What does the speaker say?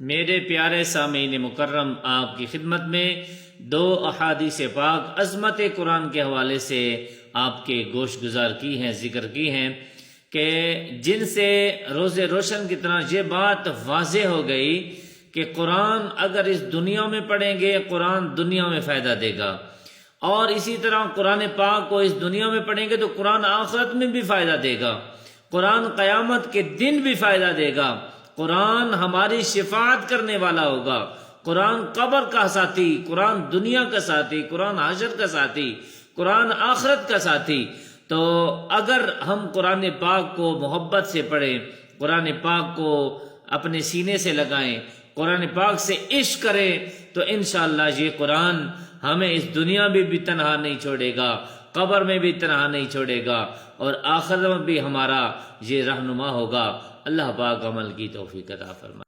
मेरे प्यारे सामीन मुकर्रम, आपकी खिदमत में दो अहादीस पाक अज़मत कुरान के हवाले से आपके गोश गुजार की हैं, जिक्र की हैं कि जिनसे रोज़े रोशन की तरह ये बात वाज़े हो गई कि कुरान अगर इस दुनिया में पढ़ेंगे, कुरान दुनिया में फ़ायदा देगा, और इसी तरह कुरान पाक को इस दुनिया में पढ़ेंगे तो कुरान आखिरत में भी फ़ायदा देगा, कुरान क़यामत के दिन भी फ़ायदा देगा, कुरान हमारी शिफात करने वाला होगा, कुरान कब्र का साथी, कुरान दुनिया का साथी, कुरान हशर का साथी, कुरान आखिरत का साथी। तो अगर हम कुरान पाक को मोहब्बत से पढ़ें, कुरान पाक को अपने सीने से लगाएं, कुरान पाक से इश्क करें, तो इंशाअल्लाह ये कुरान हमें इस दुनिया में भी तनहा नहीं छोड़ेगा, कब्र में भी तनहा नहीं छोड़ेगा, और आखिरत में भी हमारा ये रहनुमा होगा। अल्लाह पाक अमल की तौफीक अता फरमाए।